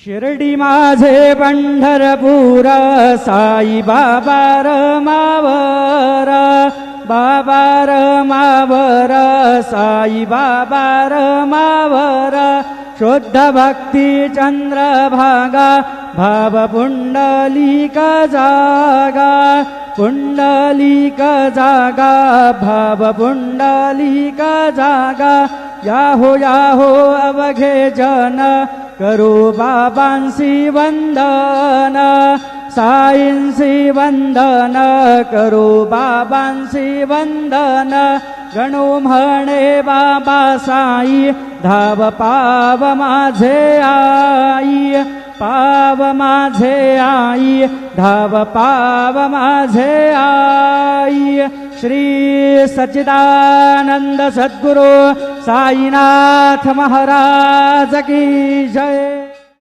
शिर्डी माझे पंढरपूर साई बाबा रमावर, बाबा रमावर, साई बाबा रमावर, शुद्ध भक्ती चंद्रभागा, भाव पुंडलिक जागा, पुंडलिक जागा, भाव पुंडलिक जागा, याहो याहो अवघे जन, करू बाबांसी वंदन, साईंसी वंदन, करू बाबांसी वंदन, गणू म्हणे बाबा साई, धाव पाव माझे आई, पाव माझे आई, धाव पाव माझे आई। श्री सच्चिदानंद सद्गुरु साईनाथ महाराज की जय।